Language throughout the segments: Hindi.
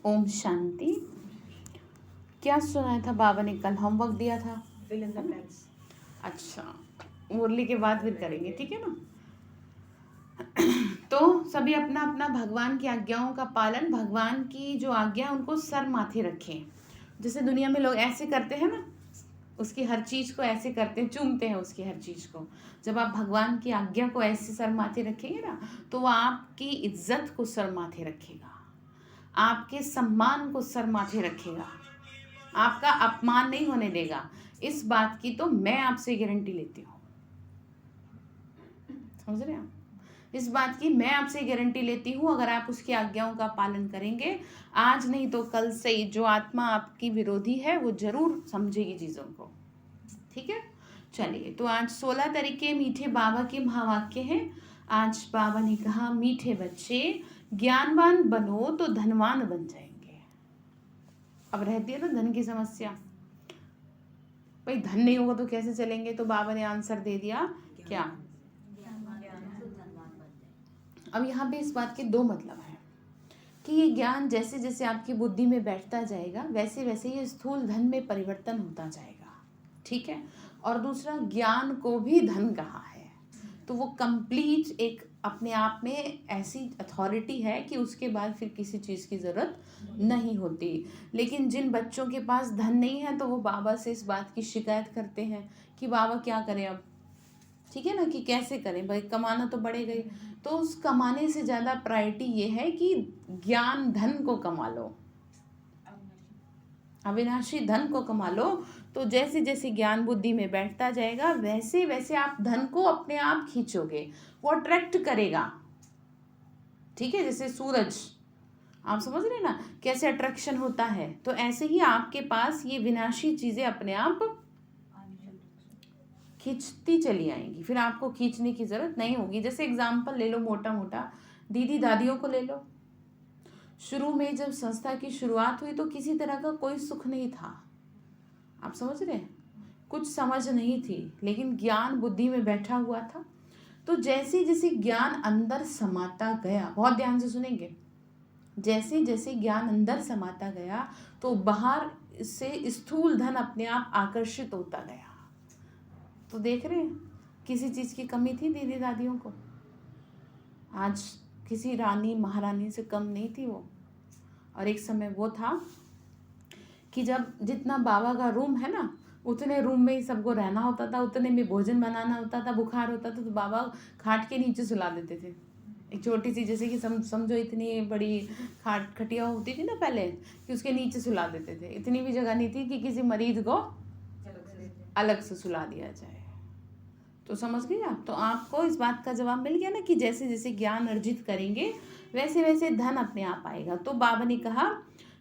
ओम शांति। क्या सुनाया था बाबा ने? कल होमवर्क दिया था। Fill in the blanks. अच्छा, मुरली के बाद फिर करेंगे, ठीक है ना। तो सभी अपना अपना भगवान की आज्ञाओं का पालन, भगवान की जो आज्ञा उनको सर माथे रखें। जैसे दुनिया में लोग ऐसे करते हैं ना, उसकी हर चीज़ को ऐसे करते हैं, चूमते हैं उसकी हर चीज़ को। जब आप भगवान की आज्ञा को ऐसे सर माथे रखेंगे ना, तो वो आपकी इज्जत को सर माथे रखेगा, आपके सम्मान को सर माथे रखेगा, आपका अपमान नहीं होने देगा। इस बात की तो मैं आपसे गारंटी लेती हूँ। समझ रहे हैं आप? इस बात की मैं आपसे गारंटी लेती हूँ, अगर आप उसकी आज्ञाओं का पालन करेंगे, आज नहीं तो कल से जो आत्मा आपकी विरोधी है वो जरूर समझेगी चीज़ों को। ठीक है, चलिए। तो आज 16 तरीके मीठे बाबा के महावाक्य हैं। आज बाबा ने कहा, मीठे बच्चे ज्ञानवान बनो तो धनवान बन जाएंगे। अब रहती है ना धन की समस्या, भाई धन नहीं होगा तो कैसे चलेंगे? तो बाबा ने आंसर दे दिया, क्या? अब यहाँ पे इस बात के दो मतलब हैं कि ये ज्ञान जैसे जैसे आपकी बुद्धि में बैठता जाएगा, वैसे वैसे ये स्थूल धन में परिवर्तन होता जाएगा। ठीक है। और दूसरा, ज्ञान को भी धन कहा है, तो वो कंप्लीट एक अपने आप में ऐसी अथॉरिटी है कि उसके बाद फिर किसी चीज़ की ज़रूरत नहीं होती। लेकिन जिन बच्चों के पास धन नहीं है, तो वो बाबा से इस बात की शिकायत करते हैं कि बाबा क्या करें अब। ठीक है ना, कि कैसे करें भाई, कमाना तो बढ़ेगा ही। तो उस कमाने से ज़्यादा प्रायोरिटी ये है कि ज्ञान धन को कमा लो, अविनाशी धन को कमा लो। तो जैसे जैसे ज्ञान बुद्धि में बैठता जाएगा, वैसे वैसे आप धन को अपने आप खींचोगे, वो अट्रैक्ट करेगा। ठीक है, जैसे सूरज, आप समझ रहे हैं ना कैसे अट्रैक्शन होता है, तो ऐसे ही आपके पास ये विनाशी चीज़ें अपने आप खींचती चली आएंगी, फिर आपको खींचने की ज़रूरत नहीं होगी। जैसे एग्जाम्पल ले लो, मोटा मोटा दीदी दादियों को ले लो। शुरू में जब संस्था की शुरुआत हुई तो किसी तरह का कोई सुख नहीं था, आप समझ रहे हैं, कुछ समझ नहीं थी, लेकिन ज्ञान बुद्धि में बैठा हुआ था। तो जैसे जैसे ज्ञान अंदर समाता गया, बहुत ध्यान से सुनेंगे, जैसे जैसे ज्ञान अंदर समाता गया तो बाहर से स्थूल धन अपने आप आकर्षित होता गया। तो देख रहे हैं, किसी चीज़ की कमी थी दीदी दादियों को, आज किसी रानी महारानी से कम नहीं थी वो। और एक समय वो था कि जब जितना बाबा का रूम है ना, उतने रूम में ही सबको रहना होता था, उतने में भोजन बनाना होता था। बुखार होता था तो बाबा खाट के नीचे सुला देते थे। एक छोटी सी, जैसे कि समझो इतनी बड़ी खाट खटिया होती थी ना पहले, कि उसके नीचे सुला देते थे। इतनी भी जगह नहीं थी कि किसी मरीज को अलग से सुला दिया जाए। तो समझ गए आप? तो आपको इस बात का जवाब मिल गया ना कि जैसे जैसे ज्ञान अर्जित करेंगे वैसे वैसे धन अपने आप आएगा। तो बाबा ने कहा,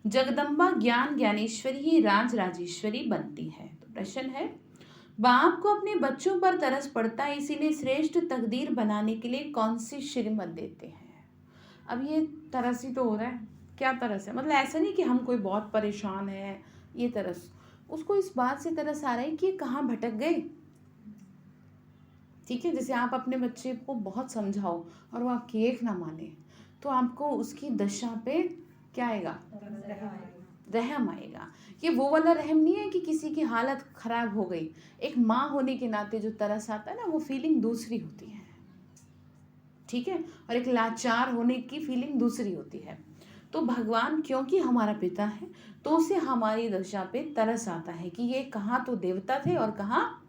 जगदम्बा ज्ञान ज्ञानेश्वरी ही राज राजेश्वरी बनती है। तो प्रश्न है, बाप को अपने बच्चों पर तरस पड़ता है, इसीलिए श्रेष्ठ तकदीर बनाने के लिए कौन सी श्रीमत देते हैं? अब ये तरस ही तो हो रहा है। क्या तरस है? मतलब ऐसा नहीं कि हम कोई बहुत परेशान है, ये तरस, उसको इस बात से तरस आ रहा है कि कहाँ भटक गए। ठीक है, जैसे आप अपने बच्चे को बहुत समझाओ और वो आपकी एक ना माने, तो आपको उसकी दशा पे क्या आएगा? रहम आएगा। ये वो वाला रहम नहीं है कि किसी की हालत खराब हो गई। एक माँ होने के नाते जो तरस आता है ना, वो फीलिंग दूसरी होती है। ठीक है, और एक लाचार होने की फीलिंग दूसरी होती है। तो भगवान क्योंकि हमारा पिता है, तो उसे हमारी दशा पे तरस आता है कि ये कहाँ तो देवता थे और कहाँ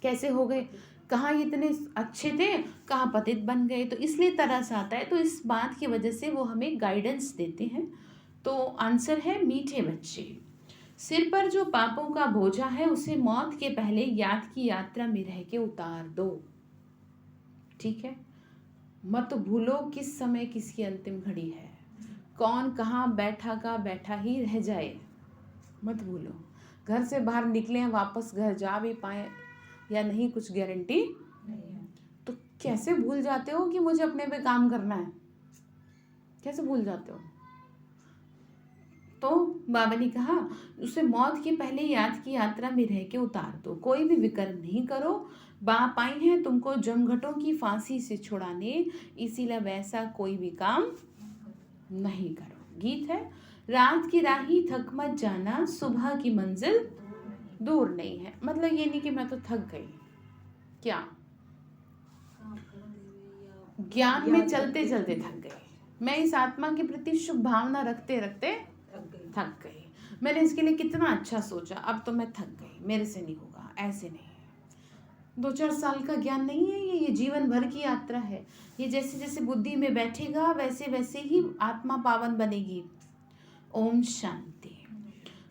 कैसे हो गए, कहाँ इतने अच्छे थे कहाँ पतित बन गए। तो इसलिए तरस आता है। तो इस बात की वजह से वो हमें गाइडेंस देते हैं। तो आंसर है, मीठे बच्चे, सिर पर जो पापों का बोझा है उसे मौत के पहले याद की यात्रा में रह के उतार दो। ठीक है, मत भूलो किस समय किसकी अंतिम घड़ी है, कौन कहाँ बैठा का बैठा ही रह जाए, मत भूलो। घर से बाहर निकले हैं, वापस घर जा भी पाए या नहीं, कुछ गारंटी नहीं है। तो कैसे भूल जाते हो कि मुझे अपने पे काम करना है? कैसे भूल जाते हो? तो बाबा ने कहा, उसे मौत के पहले याद की यात्रा में रह के उतार दो, कोई भी विकर्म नहीं करो। बाप आई हैं तुमको जमघटों की फांसी से छुड़ाने, इसीलिए वैसा कोई भी काम नहीं करो। गीत है, रात की राही थक मत जाना, सुबह की मंजिल दूर नहीं है। मतलब ये नहीं कि मैं तो थक गई, क्या ज्ञान में चलते चलते थक गई, मैं इस आत्मा के प्रति शुभ भावना रखते रखते थक गई, मैंने इसके लिए कितना अच्छा सोचा, अब तो मैं थक गई, मेरे से नहीं होगा। ऐसे नहीं, 2-4 साल का ज्ञान नहीं है ये जीवन भर की यात्रा है। ये जैसे जैसे बुद्धि में बैठेगा वैसे वैसे ही आत्मा पावन बनेगी। ओम शांति।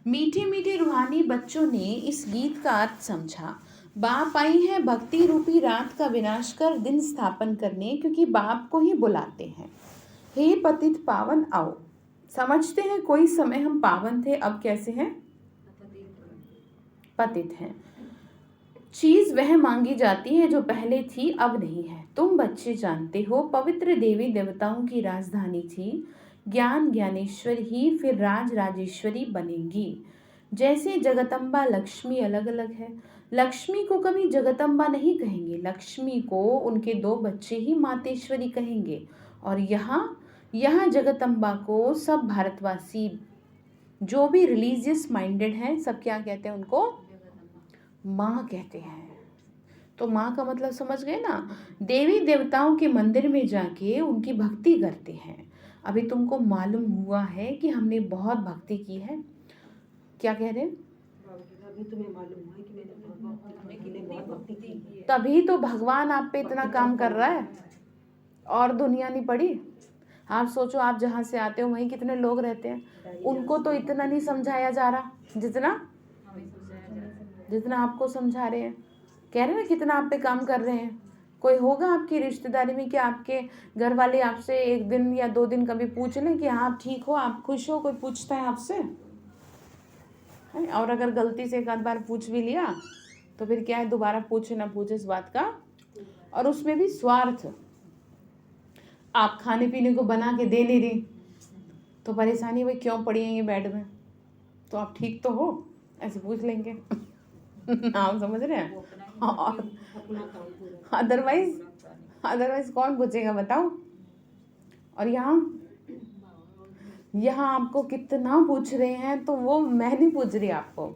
मीठे मीठे रूहानी बच्चों ने इस गीत का अर्थ समझा। बाप आई है भक्ति रूपी रात का विनाश कर दिन स्थापन करने, क्योंकि बाप को ही बुलाते हैं। हे पतित पावन आओ। समझते हैं कोई समय हम पावन थे, अब कैसे हैं? पतित हैं। चीज वह मांगी जाती है जो पहले थी अब नहीं है। तुम बच्चे जानते हो पवित्र देवी देवताओं की राजधानी थी। ज्ञान ज्ञानेश्वर ही फिर राज राजेश्वरी बनेगी। जैसे जगदम्बा लक्ष्मी अलग अलग है, लक्ष्मी को कभी जगदम्बा नहीं कहेंगे, लक्ष्मी को उनके 2 बच्चे ही मातेश्वरी कहेंगे। और यहाँ जगदम्बा को सब भारतवासी जो भी रिलीजियस माइंडेड हैं सब क्या कहते हैं? उनको माँ कहते हैं। तो माँ का मतलब समझ गए ना? देवी देवताओं के मंदिर में जाके उनकी भक्ति करते हैं। अभी तुमको मालूम हुआ है कि हमने बहुत भक्ति की है। क्या कह रहे? अभी तुम्हें मालूम हुआ कि मैंने बहुत भक्ति की है। तभी तो भगवान आप पे इतना काम कर रहा है और दुनिया नहीं पड़ी। आप सोचो, आप जहाँ से आते हो वहीं कितने लोग रहते हैं, उनको तो इतना नहीं समझाया जा रहा जितना आपको समझा रहे हैं। कह रहे हैं ना कितना आप पे काम कर रहे हैं। कोई होगा आपकी रिश्तेदारी में कि आपके घर वाले आपसे 1 दिन या 2 दिन कभी पूछ लें कि हाँ आप ठीक हो, आप खुश हो? कोई पूछता है आपसे? और अगर गलती से एक आध बार पूछ भी लिया तो फिर क्या है, दोबारा पूछे ना पूछे इस बात का। और उसमें भी स्वार्थ। आप खाने पीने को बना के दे नहीं रही तो परेशानी भाई क्यों पड़ी है ये बेड में, तो आप ठीक तो हो, ऐसे पूछ लेंगे। आप समझ रहे हैं? अदरवाइज कौन पूछेगा बताओ? और यहाँ आपको कितना पूछ रहे हैं, तो वो मैं नहीं पूछ रही आपको,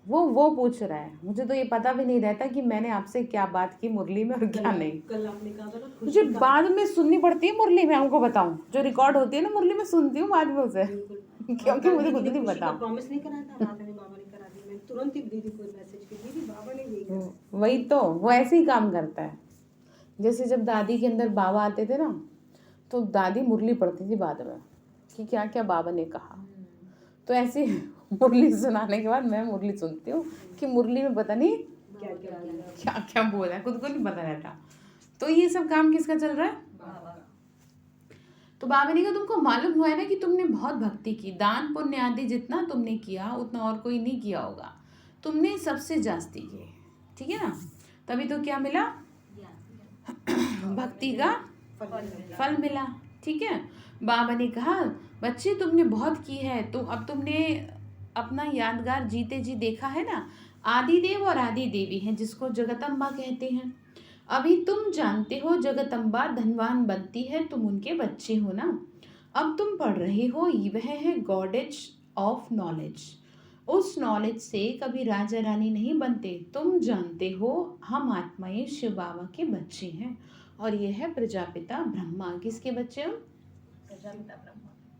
वो पूछ रहा है। मुझे तो ये पता भी नहीं रहता कि मैंने आपसे क्या बात की मुरली में और क्या नहीं। कल आपने कहा था ना, मुझे बाद में सुननी पड़ती है मुरली में, आपको बताऊं, जो रिकॉर्ड होती है ना मुरली में सुनती हूँ बाद में उसे, क्योंकि मुझे खुद नहीं पता। प्रॉमिस नहीं करा था रात में, बाबा ने करा दिया। मैं तुरंत ही दीदी को मैसेज की, दीदी बाबा ने यही कहा। वही तो, वो ऐसे ही काम करता है। जैसे जब दादी के अंदर बाबा आते थे ना, तो दादी मुरली पढ़ती थी बाद में कि क्या क्या बाबा ने कहा। तो ऐसे मुरली सुनाने के बाद मैं मुरली सुनती हूँ कि मुरली में पता नहीं क्या क्या बोला है, खुद को नहीं पता रहता। तो ये सब काम किसका चल रहा है? तो बाबा ने कहा तुमको मालूम हुआ है ना कि तुमने बहुत भक्ति की, दान पुण्य आदि जितना तुमने किया उतना और कोई नहीं किया होगा, तुमने सबसे जास्ती किए, ठीक है ना? तभी तो क्या मिला? भक्ति का फल मिला, ठीक है। बाबा ने कहा बच्चे तुमने बहुत की है, तो अब तुमने अपना यादगार जीते जी देखा है ना, आदि देव और आदि देवी हैं जिसको जगदम्बा कहते हैं। अभी तुम जानते हो जगदम्बा धनवान बनती है, तुम उनके बच्चे हो ना। अब तुम पढ़ रहे हो, वह है गॉडेज ऑफ नॉलेज। उस नॉलेज से कभी राजा रानी नहीं बनते। तुम जानते हो हम आत्माएं शिव बाबा के बच्चे हैं, और यह है प्रजापिता ब्रह्मा। किसके बच्चे हम?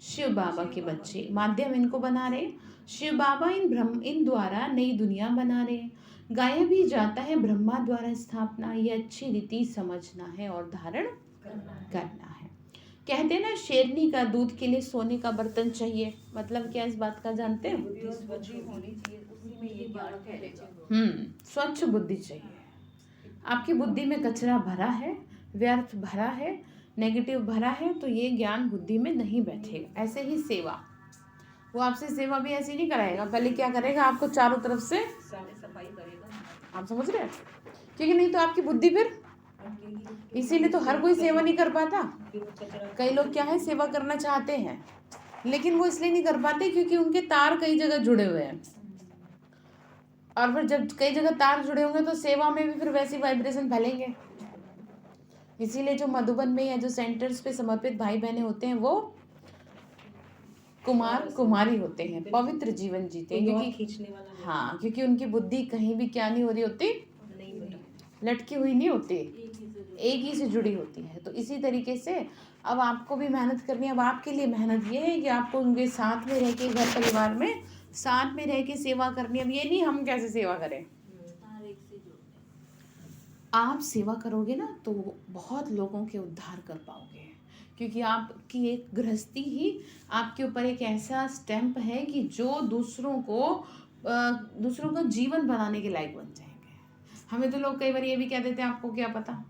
शिव बाबा के बच्चे। माध्यम इनको बना रहे शिव बाबा, इन द्वारा नई दुनिया बना रहे। गाया भी जाता है ब्रह्मा द्वारा स्थापना, ये अच्छी रीति समझना है और धारण करना है। कहते हैं ना शेरनी का दूध के लिए सोने का बर्तन चाहिए, मतलब क्या इस बात का जानते हैं? स्वच्छ बुद्धि चाहिए। आपकी बुद्धि में कचरा भरा है, व्यर्थ भरा है, नेगेटिव भरा है, तो ये ज्ञान बुद्धि में नहीं बैठेगा। ऐसे ही सेवा, वो आपसे सेवा भी ऐसी नहीं कराएगा, पहले क्या करेगा आपको चारों तरफ से सफाई करेगा। आप समझ रहे हैं? क्योंकि नहीं तो आपकी बुद्धि फिर, इसीलिए तो हर कोई सेवा नहीं कर पाता। कई लोग क्या है सेवा करना चाहते हैं, लेकिन वो इसलिए नहीं कर पाते क्योंकि उनके तार कई जगह जुड़े हुए हैं, और फिर जब कई जगह तार जुड़े होंगे तो सेवा में भी फिर वैसी वाइब्रेशन फैलेंगे। इसीलिए जो मधुबन में या जो सेंटर्स पे समर्पित भाई बहनें होते हैं वो कुमार कुमारी होते हैं, पवित्र जीवन जीते हैं, कोई और क्योंकि खींचने वाला नहीं। हाँ, क्योंकि उनकी बुद्धि कहीं भी क्या नहीं हो रही होती, नहीं बेटा, लटकी हुई नहीं होती, एक ही से जुड़ी होती है। तो इसी तरीके से अब आपको भी मेहनत करनी है। अब आपके लिए मेहनत ये है कि आपको उनके साथ में रह के, घर परिवार में साथ में रह के सेवा करनी है। अब ये नहीं हम कैसे सेवा करें, आप सेवा करोगे ना तो बहुत लोगों के उद्धार कर पाओगे, क्योंकि आपकी एक गृहस्थी ही आपके ऊपर एक ऐसा स्टैंप है कि जो दूसरों का जीवन बनाने के लायक बन जाएंगे। हमें तो लोग कई बार ये भी कह देते हैं, आपको क्या पता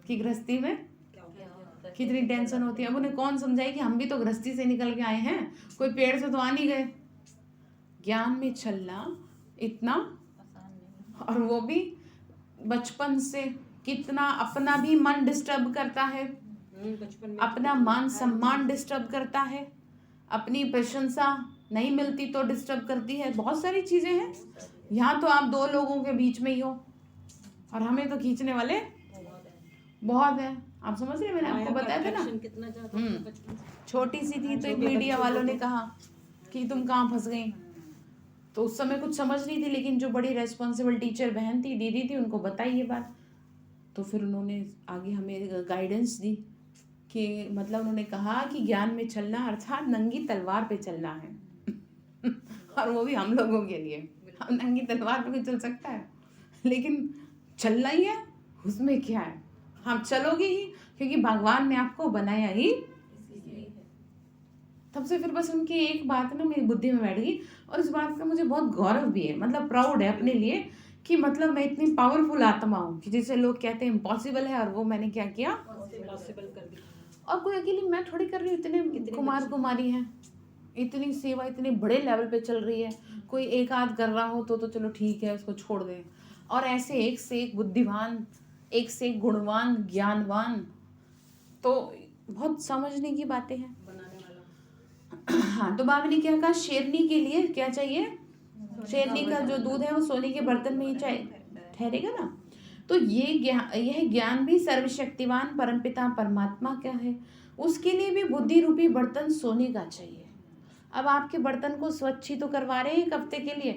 कि गृहस्थी में कितनी टेंशन होती है। अब उन्हें कौन समझाए कि हम भी तो गृहस्थी से निकल के आए हैं, कोई पेड़ से तो आ नहीं गए। ज्ञान में चलना इतना, और वो भी बचपन से, कितना अपना भी मन डिस्टर्ब करता है, बचपन में अपना मान सम्मान डिस्टर्ब करता है, अपनी प्रशंसा नहीं मिलती तो डिस्टर्ब करती है। बहुत सारी चीजें हैं। यहाँ तो आप दो लोगों के बीच में ही हो और हमें तो खींचने वाले बहुत है। आप समझ रहे हैं, मैंने आपको बताया था ना, कितना ज्यादा बचपन से। छोटी सी थी तो एक मीडिया वालों ने कहा कि तुम कहाँ फंस गई, तो उस समय कुछ समझ नहीं थी, लेकिन जो बड़ी रेस्पॉन्सिबल टीचर बहन थी, दीदी थी, उनको बताई ये बात। तो फिर उन्होंने आगे हमें गाइडेंस दी कि मतलब उन्होंने कहा कि ज्ञान में चलना अर्थात नंगी तलवार पे चलना है और वो भी हम लोगों के लिए। हम नंगी तलवार पे चल सकता है, लेकिन चलना ही है, उसमें क्या है, हम चलोगे ही, क्योंकि भगवान ने आपको बनाया ही। तब से फिर बस उनकी एक बात ना मेरी बुद्धि में बैठ गई, और इस बात का मुझे बहुत गौरव भी है, मतलब प्राउड है अपने लिए कि मतलब मैं इतनी पावरफुल आत्मा हूँ कि जिसे लोग कहते हैं इम्पॉसिबल है, और वो मैंने क्या किया, पॉसिबल कर दिया। और कोई अकेली मैं थोड़ी कर रही हूँ, इतने कुमार कुमारी हैं, इतनी सेवा इतने बड़े लेवल पे चल रही है। कोई एक आध कर रहा हो तो चलो ठीक है, उसको छोड़ दें, और ऐसे एक से एक बुद्धिमान, एक से एक गुणवान, ज्ञानवान, तो बहुत समझने की बातें हैं। बनाने वाला। हाँ, तो बाबा ने क्या कहा, शेरनी के लिए क्या चाहिए, शेरनी का जो दूध है वो सोने के बर्तन में ही ठहरेगा ना। तो यह ज्ञान भी सर्वशक्तिवान परमपिता परमात्मा क्या है, उसके लिए भी बुद्धि रूपी बर्तन सोने का चाहिए। अब आपके बर्तन को स्वच्छ ही तो करवा रहे हैं एक हफ्ते के लिए,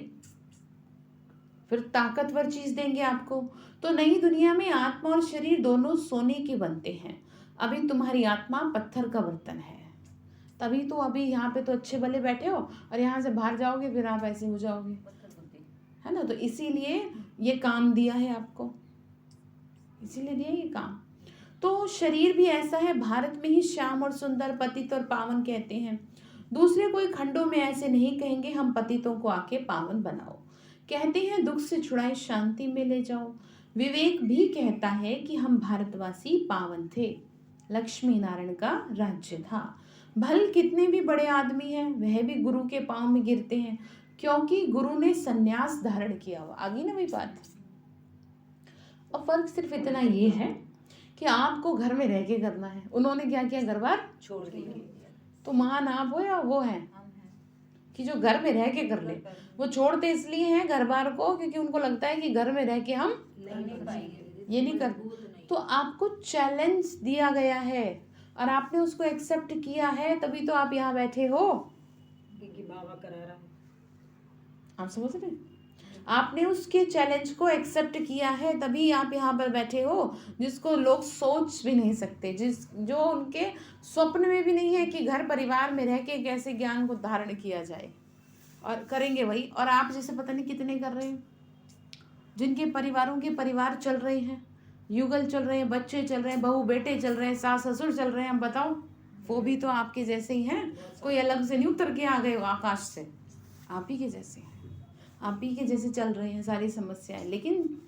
फिर ताकतवर चीज देंगे आपको। तो नई दुनिया में आत्मा और शरीर दोनों सोने के बनते हैं। अभी तुम्हारी आत्मा पत्थर का बर्तन है, तभी तो अभी यहाँ पे तो अच्छे भले बैठे हो, और यहाँ से बाहर जाओगे फिर आप ऐसे हो जाओगे, है ना। तो इसीलिए ये काम दिया है आपको, इसीलिए दिया ये काम। तो शरीर भी ऐसा है, भारत में ही श्याम और सुंदर, पतित और पावन कहते हैं। दूसरे कोई खंडों में ऐसे नहीं कहेंगे हम पतितों को आके पावन बनाओ। कहते हैं दुख से छुड़ाए शांति में ले जाओ। विवेक भी कहता है कि हम भारतवासी पावन थे, लक्ष्मी नारायण का राज्य था। भल कितने भी बड़े आदमी हैं, वह भी गुरु के पांव में गिरते हैं, क्योंकि गुरु ने सन्यास धारण किया हुआ। आगे ना वही बात। और फर्क सिर्फ इतना ये है कि आपको घर में रह के करना है। उन्होंने क्या किया, घर बार छोड़ दिया। तो महान आप हो या वो है कि जो घर में रह के कर ले। वो छोड़ते इसलिए हैं घर बार को क्योंकि उनको लगता है कि घर में रह के हम ये नहीं कर। तो आपको चैलेंज दिया गया है और आपने उसको एक्सेप्ट किया है, तभी तो आप यहाँ बैठे हो, क्योंकि बाबा करा रहा है। आप समझ रहे हैं? आपने उसके चैलेंज को एक्सेप्ट किया है, तभी आप यहाँ पर बैठे हो, जिसको लोग सोच भी नहीं सकते, जो उनके स्वप्न में भी नहीं है कि घर परिवार में रह के कैसे ज्ञान को धारण किया जाए, और करेंगे वही। और आप जैसे पता नहीं कितने कर रहे हैं, जिनके परिवारों के परिवार चल रहे हैं, युगल चल रहे हैं, बच्चे चल रहे हैं, बहू बेटे चल रहे हैं, सास ससुर चल रहे हैं, हम बताओ वो भी तो आपके जैसे ही हैं। कोई अलग से नहीं उतर के आ गए आकाश से, आप ही के जैसे हैं, आप ही के जैसे चल रहे हैं सारी समस्याएं, लेकिन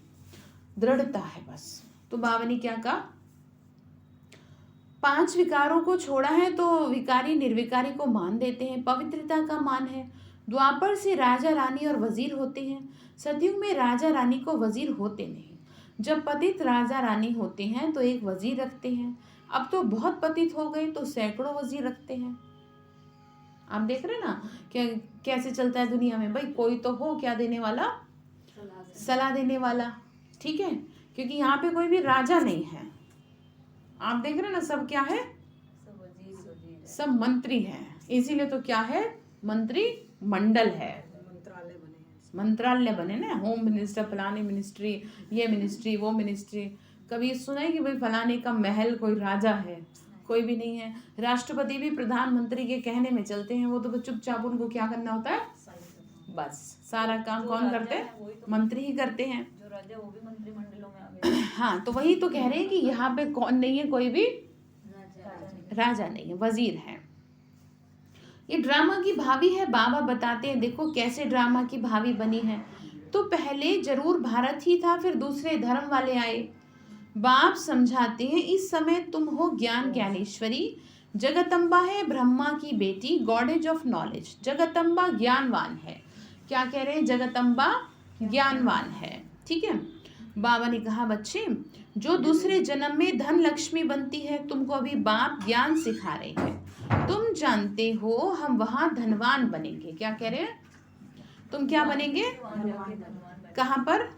दृढ़ता है बस। तो बाबा ने क्या कहा, 5 विकारों को छोड़ा है तो विकारी निर्विकारी को मान देते हैं, पवित्रता का मान है। द्वापर से राजा रानी और वजीर होते हैं, सतयुग में राजा रानी को वजीर होते नहीं। जब पतित राजा रानी होते हैं तो एक वजीर रखते हैं, अब तो बहुत पतित हो गए तो सैकड़ों वजीर रखते हैं। आप देख रहे ना क्या कैसे चलता है दुनिया में, भाई कोई तो हो क्या देने वाला, सलाह देने वाला, ठीक है, क्योंकि यहाँ पे कोई भी राजा नहीं है। आप देख रहे ना सब क्या है, सब मंत्री हैं, इसीलिए तो क्या है, मंत्री मंडल है, मंत्रालय बने हैं। मंत्रालय बने ना, होम मिनिस्टर, फलानी मिनिस्ट्री, ये मिनिस्ट्री, वो मिनिस्ट्री। कभी सुना है कि भाई फलाने का महल कोई राजा है? कोई भी नहीं है। राष्ट्रपति भी प्रधानमंत्री के कहने में चलते हैं, वो तो चुपचाप उनको क्या करना होता है, बस सारा काम कौन करते हैं, मंत्री ही करते हैं। जो राजा वो भी मंत्रिमंडलों में आ गए। हाँ, तो वही तो कह रहे हैं कि यहाँ पे कौन नहीं है, कोई भी राजा नहीं है, वजीर है। ये ड्रामा की भाभी है, बाबा बताते हैं देखो कैसे ड्रामा की भाभी बनी है। तो पहले जरूर भारत ही था, फिर दूसरे धर्म वाले आए। बाप समझाते हैं इस समय तुम हो ज्ञान ज्ञानेश्वरी, जगदम्बा है ब्रह्मा की बेटी, गॉडेज ऑफ नॉलेज। जगदम्बा ज्ञानवान है। क्या कह रहे हैं, जगदम्बा ज्ञानवान है, ठीक है। बाबा ने कहा बच्चे जो दूसरे जन्म में धन लक्ष्मी बनती है, तुमको अभी बाप ज्ञान सिखा रहे हैं। तुम जानते हो हम वहां धनवान बनेंगे। क्या कह रहे हैं, तुम क्या बनेंगे, कहाँ पर,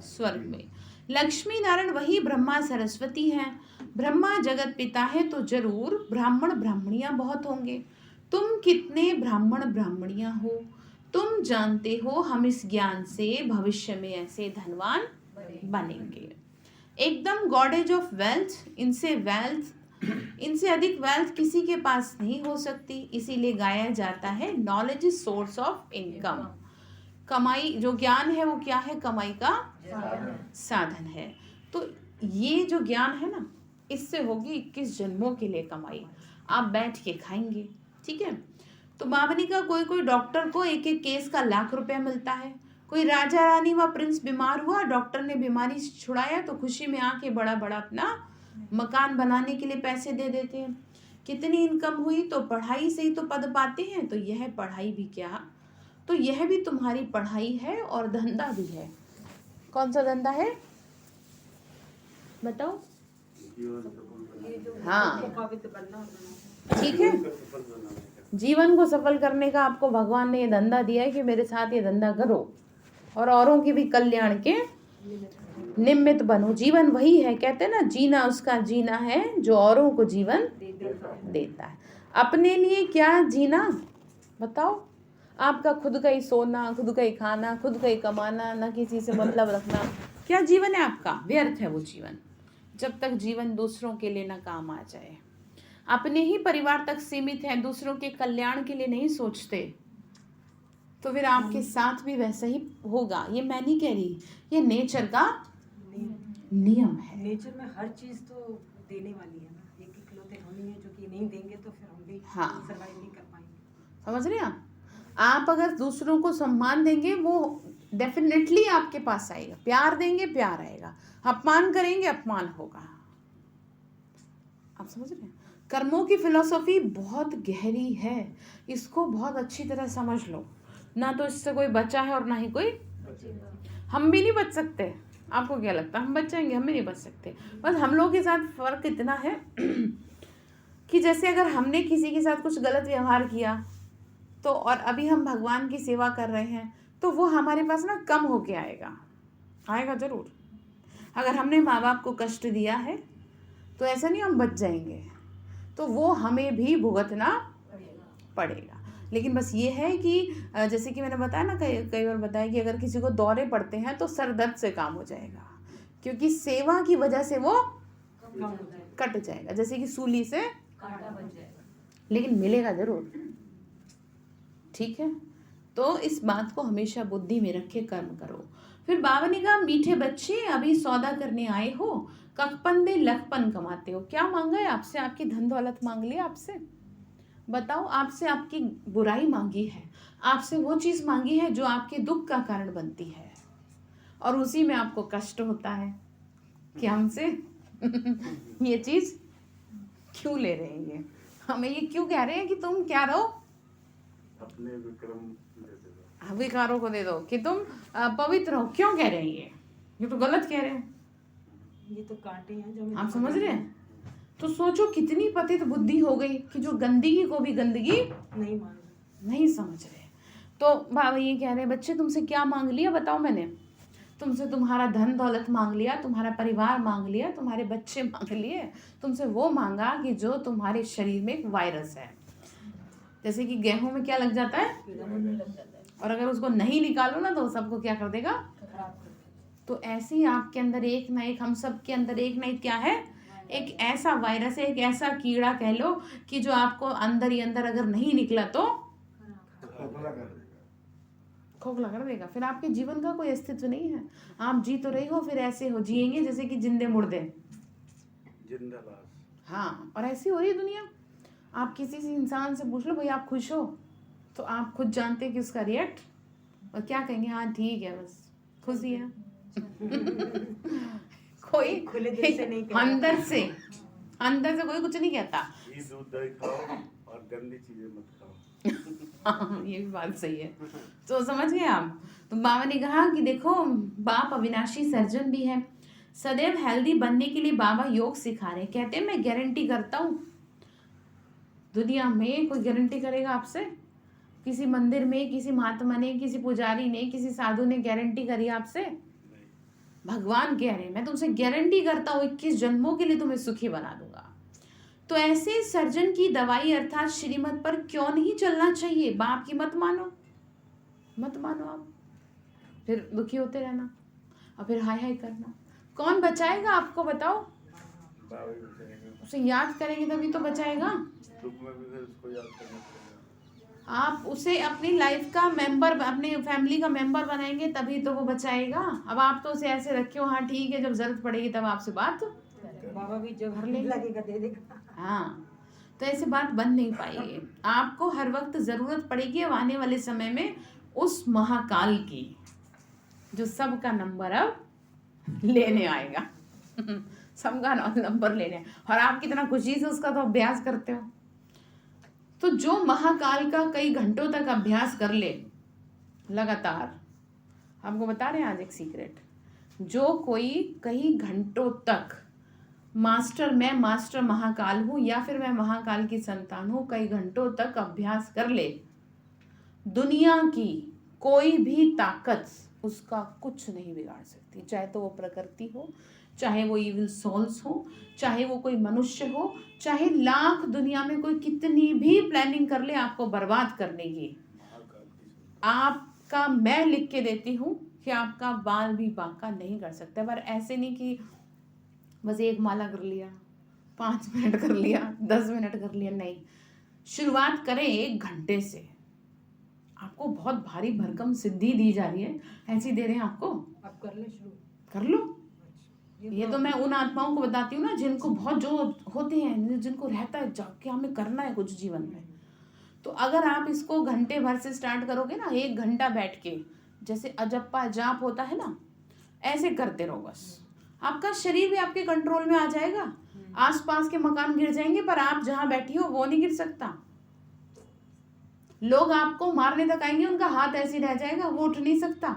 स्वर्ग में। लक्ष्मी नारायण वही ब्रह्मा सरस्वती हैं। ब्रह्मा जगत पिता है तो जरूर ब्राह्मण ब्राह्मणियां बहुत होंगे। तुम कितने ब्राह्मण ब्राह्मणियां हो, तुम जानते हो हम इस ज्ञान से भविष्य में ऐसे धनवान बनेंगे। एकदम गॉडेज ऑफ वेल्थ, इनसे अधिक वेल्थ किसी के पास नहीं हो सकती, इसीलिए गाया जाता है knowledge is source of income. कमाई जो ज्ञान है वो क्या है, कमाई का साधन है। तो ये जो ज्ञान है ना, इससे होगी 21 जन्मों के लिए कमाई, आप बैठ के खाएंगे, ठीक है। तो बाबा का कोई डॉक्टर को एक एक केस का ₹1,00,000 मिलता है। कोई राजा रानी व प्रिंस बीमार हुआ, डॉक्टर ने बीमारी छुड़ाया तो खुशी में आके बड़ा बड़ा अपना मकान बनाने के लिए पैसे दे देते हैं। कितनी इनकम हुई, तो पढ़ाई से ही तो पद पाते हैं। तो यह पढ़ाई भी क्या, तो यह भी तुम्हारी पढ़ाई है और धंधा भी है। कौन सा धंधा है बताओ, हाँ पवित्र बनना, ठीक है। जीवन को सफल करने का आपको भगवान ने ये धंधा दिया है कि मेरे साथ ये धंधा करो और औरों के भी कल्याण के निमित्त बनो। जीवन वही है, कहते हैं ना, जीना उसका जीना है जो औरों को जीवन देता है। अपने लिए क्या जीना बताओ, आपका खुद का ही सोना, खुद का ही खाना, खुद का ही कमाना, ना किसी से मतलब रखना, क्या जीवन है आपका, व्यर्थ है वो जीवन। जब तक जीवन दूसरों के लिए ना काम आ जाए, अपने ही परिवार तक सीमित है, दूसरों के कल्याण के लिए नहीं सोचते, तो फिर आपके साथ भी वैसा ही होगा। ये मैं नहीं कह रही, ये नेचर का नियम है। नेचर में हर चीज तो देने वाली है ना, एक इकलौते हम ही हैं जो कि नहीं देंगे तो फिर हम भी सर्वाइव नहीं कर पाएंगे। समझ रहे हैं आप अगर दूसरों को सम्मान देंगे वो डेफिनेटली आपके पास आएगा, प्यार देंगे प्यार आएगा, अपमान करेंगे अपमान होगा। आप समझ रहे हैं, कर्मों की फिलॉसफी बहुत गहरी है, इसको बहुत अच्छी तरह समझ लो। ना तो इससे कोई बचा है और ना ही कोई, हम भी नहीं बच सकते। आपको क्या लगता है हम बच जाएंगे? हम भी नहीं बच सकते। बस हम लोग के साथ फर्क इतना है कि जैसे अगर हमने किसी के साथ कुछ गलत व्यवहार किया तो, और अभी हम भगवान की सेवा कर रहे हैं, तो वो हमारे पास ना कम होके आएगा जरूर। अगर हमने माँ बाप को कष्ट दिया है तो ऐसा नहीं हम बच जाएंगे, तो वो हमें भी भुगतना पड़ेगा। लेकिन बस ये है कि जैसे कि मैंने बताया ना, कई बार बताया कि अगर किसी को दौरे पड़ते हैं तो सर दर्द से काम हो जाएगा, क्योंकि सेवा की वजह से वो कट जाएगा, जैसे कि सूली से कांटा बच जाएगा, लेकिन मिलेगा जरूर, ठीक है। तो इस बात को हमेशा बुद्धि में रखे कर्म करो। फिर बाबा ने कहा मीठे बच्चे अभी सौदा करने आए हो, कखपन में लखपन कमाते हो। क्या मांगा है आपसे? आपकी धन दौलत मांग लिया आपसे? बताओ, आपसे आपकी बुराई मांगी है, आपसे वो चीज़ मांगी है जो आपके दुख का कारण बनती है, और उसी में आपको कष्ट होता है कि हमसे ये चीज़ क्यों ले रहे हैं, ये हमें ये क्यों कह रहे हैं कि तुम क्या रहो, अपने विक्रम दे दो, विकारों को दे दो, कि तुम पवित्र हो। क्यों कह रहे हैं ये तो गलत कह रहे हैं। ये तो कांटे हैं जो हमें आप समझ रहे हैं? तो सोचो कितनी पतित बुद्धि हो गई कि जो गंदगी को भी गंदगी नहीं मान रहे, नहीं समझ रहे। तो बाबा ये कह रहे हैं बच्चे तुमसे क्या मांग लिया बताओ? मैंने तुमसे तुम्हारा धन दौलत मांग लिया, तुम्हारा परिवार मांग लिया, तुम्हारे बच्चे मांग लिए, तुमसे वो मांगा कि जो तुम्हारे शरीर में एक वायरस है। जैसे कि गेहूं में क्या लग जाता है, लग जाता है। और अगर उसको नहीं निकालो ना तो सबको क्या कर देगा। तो ऐसे ही आपके अंदर एक ना एक, हम सब के अंदर एक ना एक क्या है, एक ऐसा वायरस है, एक ऐसा कीड़ा कह लो कि जो आपको अंदर ही अंदर अगर नहीं निकला तो खोखला कर देगा। फिर आपके जीवन का कोई अस्तित्व नहीं है। आप जी तो रहे हो, फिर ऐसे हो जिएंगे जैसे कि जिंदे मुर्दे। जिंदा लाश। हाँ, और ऐसी हो रही है दुनिया। आप किसी से इंसान से पूछ लो भाई आप खुश हो, तो आप खुद जानते हैं कि उसका रिएक्ट और क्या कहेंगे, हाँ ठीक है बस खुशी है। कोई खुले दिल से नहीं कहता। अंदर से कोई कुछ नहीं कहता। घी दूध दही खाओ और गंदी चीजें मत खाओ। हाँ, ये भी बात सही है। तो समझ गए आप। तो बाबा ने कहा कि देखो, बाप अविनाशी सर्जन भी है। सदैव हेल्दी बनने के लिए बाबा योग सिखा रहे हैं। कहते हैं मैं गारंटी करता हूँ, दुनिया में कोई गारंटी करेगा आपसे? किसी मंदिर में किसी महात्मा ने, किसी पुजारी ने, किसी साधु ने गारंटी करी आपसे? भगवान कह रहे हैं मैं तुमसे गारंटी करता हूँ 21 जन्मों के लिए तुम्हें सुखी बना दूंगा। तो ऐसे सर्जन की दवाई अर्थात श्रीमत पर क्यों नहीं चलना चाहिए? बाप की मत मानो, मत मानो आप, फिर दुखी होते रहना और फिर हाय हाय करना। कौन बचाएगा आपको बताओ? बाबा ही बचाएगा। उसे याद करेंगे तभी तो बचाएगा। दुख में भी फिर उसको याद करना पड़ेगा। आप उसे अपनी लाइफ का मेंबर, अपने फैमिली का मेंबर बनाएंगे तभी तो वो बचाएगा। अब आप तो उसे ऐसे रखे हो, हाँ ठीक है जब जरूरत पड़ेगी तब आपसे बात। बाबा भी जब भर लेंगे। लगेगा दे देगा। हाँ, तो ऐसे बात बन नहीं पाएगी। आपको हर वक्त जरूरत पड़ेगी अब आने वाले समय में उस महाकाल की, जो सबका नंबर अब लेने आएगा। सबका नंबर लेने, और आप कितना खुशी से उसका तो अभ्यास करते हो। तो जो महाकाल का कई घंटों तक अभ्यास कर ले लगातार, आपको बता रहे हैं आज एक सीक्रेट, जो कोई कई घंटों तक मैं मास्टर महाकाल हूँ या फिर मैं महाकाल की संतान हूँ, कई घंटों तक अभ्यास कर ले, दुनिया की कोई भी ताकत उसका कुछ नहीं बिगाड़ सकती। चाहे तो वो प्रकृति हो, चाहे वो इविल सोल्स हो, चाहे वो कोई मनुष्य हो, चाहे लाख दुनिया में कोई कितनी भी प्लानिंग कर ले आपको बर्बाद करने की, आपका मैं लिख के देती हूँ कि आपका बाल भी बांका नहीं कर सकता। पर ऐसे नहीं कि बस एक माला कर लिया, 5 मिनट कर लिया, 10 मिनट कर लिया, नहीं। शुरुआत करें 1 घंटे से। आपको बहुत भारी भरकम सिद्धि दी जा रही है, ऐसी दे रहे हैं आपको, आप कर ले शुरू। कर लो। ये तो मैं उन आत्माओं को बताती हूँ ना जिनको बहुत जो होते हैं, जिनको रहता है जाके हमें करना है कुछ जीवन में। तो अगर आप इसको घंटे भर से स्टार्ट करोगे ना, 1 घंटा बैठ के, जैसे अजप्पा जाप होता है ना, ऐसे करते रहो बस। आपका शरीर भी आपके कंट्रोल में आ जाएगा। आसपास के मकान गिर जाएंगे पर आप जहां बैठी हो वो नहीं गिर सकता। लोग आपको मारने तक आएंगे, उनका हाथ ऐसे रह जाएगा, वो उठ नहीं सकता।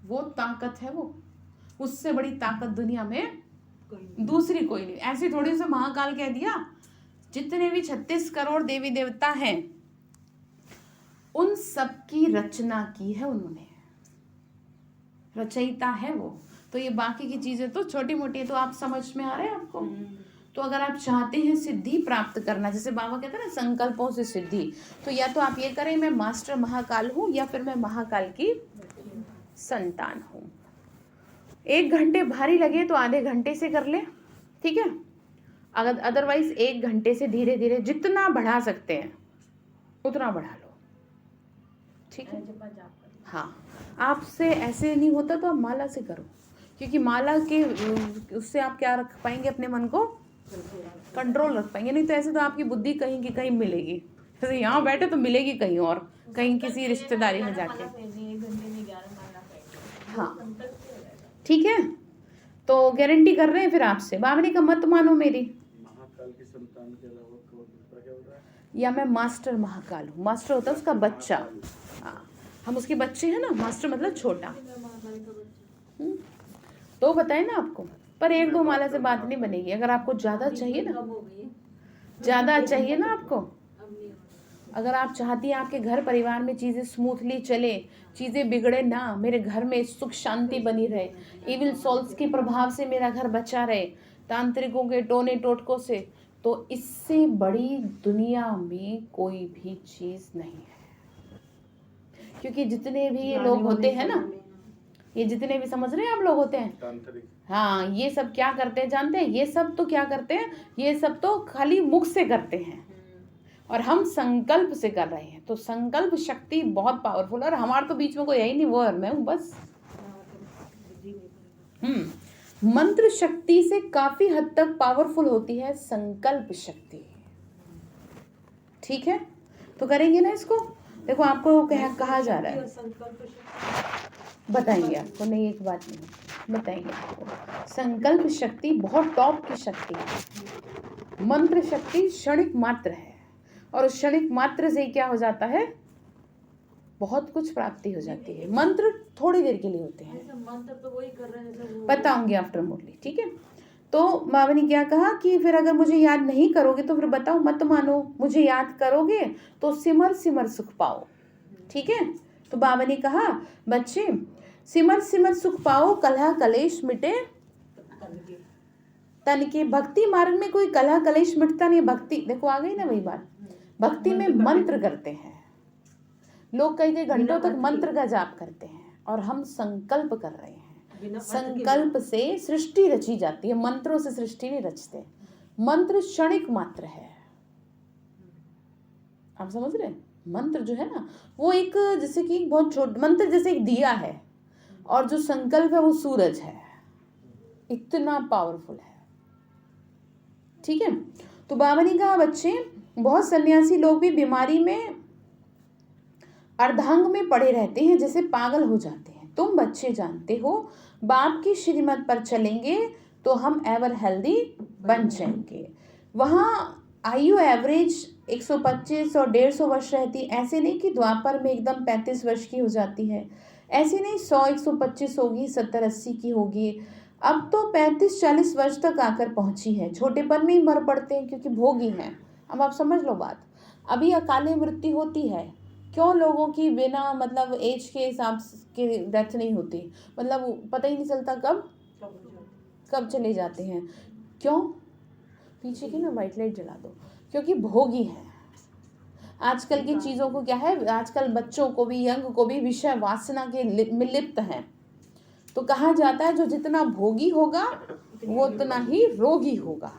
वो ताकत है, वो उससे बड़ी ताकत दुनिया में दूसरी कोई नहीं। ऐसी थोड़ी सी महाकाल कह दिया, जितने भी 36 करोड़ देवी देवता हैं उन सब की रचना की है उन्होंने, रचयिता है वो। तो ये बाकी की चीजें तो छोटी मोटी है, तो आप समझ में आ रहे हैं आपको। तो अगर आप चाहते हैं सिद्धि प्राप्त करना, जैसे बाबा कहते हैं ना संकल्पों से सिद्धि, तो या तो आप ये करें मैं मास्टर महाकाल हूँ या फिर मैं महाकाल की संतान हूँ। 1 घंटे भारी लगे तो आधे घंटे से कर ले, ठीक है। अगर अदरवाइज 1 घंटे से धीरे धीरे जितना बढ़ा सकते हैं उतना बढ़ा लो, ठीक है। हाँ, आपसे ऐसे नहीं होता तो आप माला से करो, क्योंकि माला के उससे आप क्या रख पाएंगे, अपने मन को कंट्रोल रख पाएंगे। नहीं तो ऐसे तो आपकी बुद्धि कहीं की कहीं मिलेगी, जैसे यहाँ बैठे तो मिलेगी कहीं और, कहीं किसी रिश्तेदारी में जाके। हाँ ठीक है, तो गारंटी कर रहे हैं फिर आपसे। बाबा ने कहा मत मानो मेरी, महाकाल की संतान के अलावा दूसरा क्या होता है? या मैं मास्टर महाकाल हूँ। मास्टर होता है उसका बच्चा, हाँ हम उसके बच्चे हैं ना, मास्टर मतलब छोटा। तो बताए ना आपको, पर 1-2 माला से बात नहीं बनेगी। अगर आपको ज़्यादा चाहिए ना, ज़्यादा चाहिए ना आपको, अगर आप चाहती हैं आपके घर परिवार में चीज़ें स्मूथली चले, चीज़ें बिगड़े ना, मेरे घर में सुख शांति बनी रहे, इविल सोल्स के प्रभाव से मेरा घर बचा रहे, तांत्रिकों के टोने टोटकों से, तो इससे बड़ी दुनिया में कोई भी चीज नहीं है। क्योंकि जितने भी ये लोग होते हैं ना, ये जितने भी समझ रहे हैं आप लोग होते हैं, तांत्रिक। हाँ, ये सब क्या करते हैं जानते हैं? ये सब तो क्या करते हैं? ये सब तो खाली मुख से करते हैं और हम संकल्प से कर रहे हैं। तो संकल्प शक्ति बहुत पावरफुल है और हमारे तो बीच में कोई है ही नहीं, वो और मैं हूँ बस। मंत्र शक्ति से काफी हद तक पावरफुल होती है संकल्प शक्ति। ठीक है, तो करेंगे ना इसको। देखो आपको कहा जा रहा है, बताएंगे आपको, नहीं एक बात नहीं बताएंगे आपको। संकल्प शक्ति बहुत टॉप की शक्ति है। मंत्र शक्ति क्षणिक मात्र है और उस क्षणिक मात्र से क्या हो जाता है? बहुत कुछ प्राप्ति हो जाती है। मंत्र थोड़ी देर के लिए होते हैं, मंत्र तो वही कर रहे हैं, बताऊंगी आफ्टर मुरली। ठीक है, तो बाबा ने क्या कहा कि फिर अगर मुझे याद नहीं करोगे तो फिर बताओ, मत मानो। मुझे याद करोगे तो सिमर सिमर सुख पाओ। ठीक है, तो बाबा ने कहा बच्चे सिमर सिमर सुख पाओ, कलह कलेश मिटे तन के। भक्ति मार्ग में कोई कलह कलेश मिटता नहीं। भक्ति देखो आ गई ना वही बात, भक्ति में मंत्र करते हैं लोग, कई घंटों तक मंत्र का जाप करते हैं और हम संकल्प कर रहे हैं। संकल्प से सृष्टि रची जाती है, मंत्रों से सृष्टि नहीं रचते। मंत्र क्षणिक मात्र है, आप समझ रहे हैं? मंत्र जो है ना वो एक जैसे कि बहुत छोटा मंत्र, जैसे एक दिया है और जो संकल्प है वो सूरज है, इतना पावरफुल है। ठीक है, तो बाबा ने कहा बच्चे बहुत सन्यासी लोग भी बीमारी में अर्धांग में पड़े रहते हैं, जैसे पागल हो जाते हैं। तुम बच्चे जानते हो बाप की श्रीमत पर चलेंगे तो हम एवर हेल्दी बन जाएंगे। वहाँ आयु एवरेज 125 और 150 वर्ष रहती। ऐसे नहीं कि द्वापर में एकदम 35 वर्ष की हो जाती है, ऐसे नहीं 100 125 होगी, 70 80 की होगी। अब तो 35 40 वर्ष तक आकर पहुंची है। छोटेपन में ही मर पड़ते हैं क्योंकि भोगी हैं। अब आप समझ लो बात। अभी अकाले मृत्यु होती है, क्यों लोगों की बिना मतलब एज के हिसाब के डेथ नहीं होती, मतलब पता ही नहीं चलता कब चले जाते हैं। क्यों? पीछे की ना वाइट लाइट जला दो। क्योंकि भोगी है। आजकल की चीज़ों को क्या है, आजकल बच्चों को भी यंग को भी विषय वासना के में लिप्त है। तो कहा जाता है जो जितना भोगी होगा वो उतना ही रोगी होगा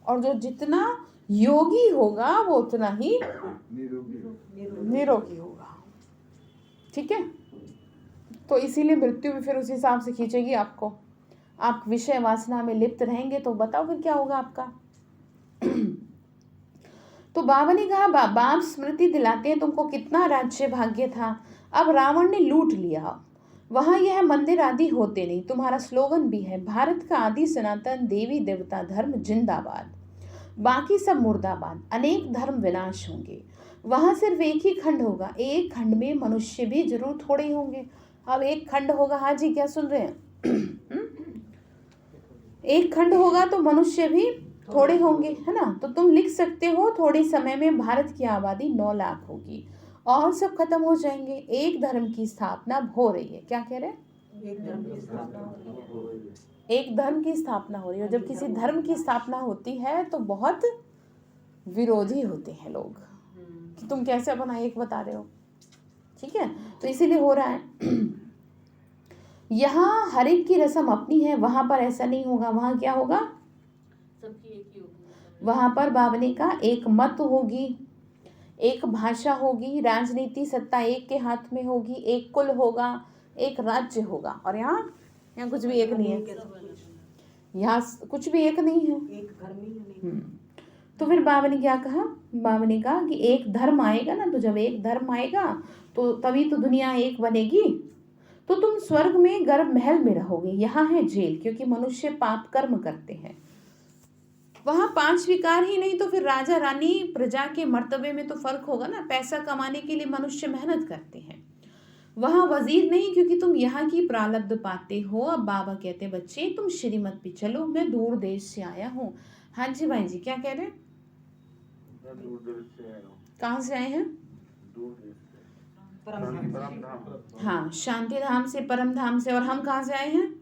और जो जितना योगी होगा वो उतना ही निरोगी होगा। ठीक है, तो इसीलिए मृत्यु भी फिर उस हिसाब से खींचेगी आपको। आप विषय वासना में लिप्त रहेंगे तो बताओ फिर क्या होगा आपका। तो बाबा ने कहा बाप स्मृति दिलाते हैं तुमको कितना राज्य भाग्य था, अब रावण ने लूट लिया। वहां यह मंदिर आदि होते नहीं। तुम्हारा स्लोगन भी है भारत का आदि सनातन देवी देवता धर्म जिंदाबाद, बाकी सब मुर्दाबाद। अनेक धर्म विनाश होंगे, वहां सिर्फ एक ही खंड होगा। एक खंड में मनुष्य भी जरूर थोड़े होंगे। अब एक खंड होगा, हाँ जी क्या सुन रहे हैं? एक खंड होगा तो मनुष्य भी थोड़े होंगे, है ना। तो तुम लिख सकते हो थोड़े समय में भारत की आबादी 9 लाख होगी और सब खत्म हो जाएंगे। एक धर्म की स्थापना हो रही है। क्या कह रहे हैं? एक धर्म की स्थापना हो रही है। एक धर्म की स्थापना हो रही है। जब किसी धर्म की स्थापना होती है तो बहुत विरोधी होते हैं लोग कि तुम कैसे अपना एक बता रहे हो। ठीक है, तो इसीलिए हो रहा है। यहाँ हर एक की रस्म अपनी है, वहां पर ऐसा नहीं होगा। वहां क्या होगा? सबकी एक ही होगी। वहां पर बावने का एक मत होगी, एक भाषा होगी, राजनीति सत्ता एक के हाथ में होगी, एक कुल होगा, एक राज्य होगा। और यहाँ कुछ भी एक नहीं है, यहाँ कुछ भी एक नहीं है। एक धर्म ही नहीं। तो फिर बाबा ने क्या कहा? बाबा ने कहा कि एक धर्म आएगा ना, तो जब एक धर्म आएगा तो तभी तो दुनिया एक बनेगी। तो तुम स्वर्ग में गर्भ महल में रहोगे, यहाँ है जेल, क्योंकि मनुष्य पाप कर्म करते हैं। वहाँ 5 विकार ही नहीं तो फिर राजा रानी प्रजा के मर्तबे में तो फर्क होगा ना। पैसा कमाने के लिए मनुष्य मेहनत करते हैं। वहाँ वजीर नहीं, क्योंकि तुम यहाँ की प्रारब्ध पाते हो। अब बाबा कहते बच्चे तुम श्रीमत पे चलो, मैं दूर देश से आया हूँ। हाँ जी भाई जी क्या कह रहे हैं? कहाँ से आए हैं? हाँ, शांति धाम से, परम धाम से। और हम कहाँ से आए हैं?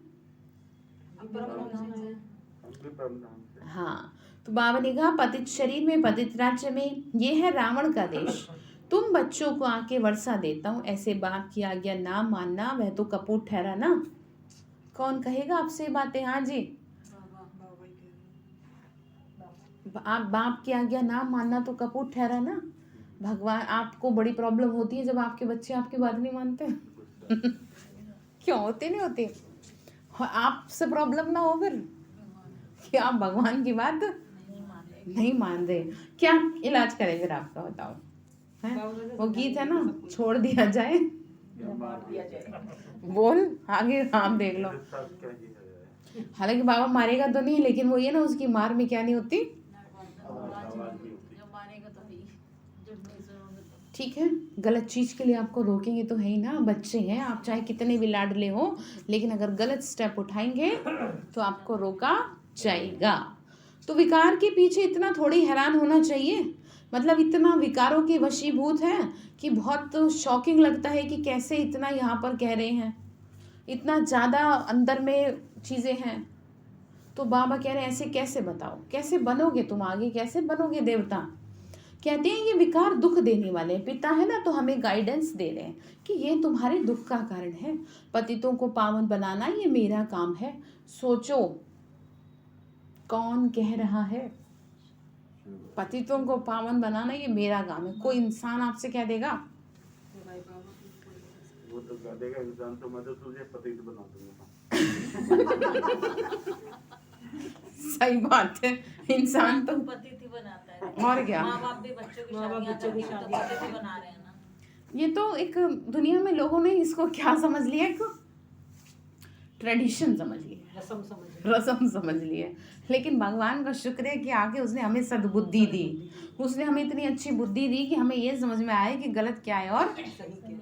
हाँ, तो बाबा ने कहा पतित शरीर में पतित राज्य में ये है रावण का देश, तुम बच्चों को आके वर्षा देता हूँ, ऐसे बाप की आज्ञा ना मानना वह तो कपूर ठहरा ना। कौन कहेगा आपसे ये बातें? हाँ जी, बाबा ही कह रहे हैं। आप बाप की आज्ञा ना मानना तो कपूर ठहरा ना। भगवान, आपको बड़ी प्रॉब्लम होती है जब आपके बच्चे आपकी बात नहीं मानते। क्यों होते नहीं होते? आपसे प्रॉब्लम ना हो फिर कि आप भगवान की बात नहीं मान रहे, क्या इलाज करें फिर आपका? बताओ, है वो गीत है ना, छोड़ दिया जाए या मार दिया जाए। बोल आगे, आप देख लो। हालांकि बाबा मारेगा तो नहीं, लेकिन वो ये ना, उसकी मार में क्या नहीं होती, जब मारेगा तो ही, जब नहीं सुनोगे तो। ठीक है। गलत चीज के लिए आपको रोकेंगे तो है ही ना, बच्चे हैं आप, चाहे कितने भी लाडले हो, लेकिन अगर गलत स्टेप उठाएंगे तो आपको रोका जाएगा। तो विकार के पीछे इतना थोड़ी हैरान होना चाहिए, मतलब इतना विकारों के वशीभूत है कि बहुत शॉकिंग लगता है कि कैसे इतना यहाँ पर कह रहे हैं, इतना ज़्यादा अंदर में चीज़ें हैं। तो बाबा कह रहे हैं ऐसे कैसे बताओ, कैसे बनोगे तुम आगे, कैसे बनोगे देवता? कहते हैं ये विकार दुख देने वाले हैं। पिता है ना, तो हमें गाइडेंस दे रहे हैं कि ये तुम्हारे दुख का कारण है, पतितों को पावन बनाना ये मेरा काम है। सोचो कौन कह रहा है? पतितों को पावन बनाना ये मेरा काम है। कोई इंसान आपसे कह देगा? तो भाई बाबा की वो तो कह देगा इंसान, तो मैं तो तुझे पतित बना दूंगा। सही बात है, इंसान तो पतिथि बनाता है। और क्या, माँ बाप भी बच्चों की माँ बाप शादियां बच्चों की करके तो शादियां पतिथि बना रहे हैं ना। ये तो एक दुनिया में लोगों ने इसको क्या समझ लिया, एक ट्रेडिशन समझ लिया, रसम समझ रसम समझ लिए। लेकिन भगवान का शुक्र है कि आगे उसने हमें सद्बुद्धि दी, उसने हमें इतनी अच्छी बुद्धि दी कि हमें ये समझ में आया कि गलत क्या है और सही कह रहे हैं।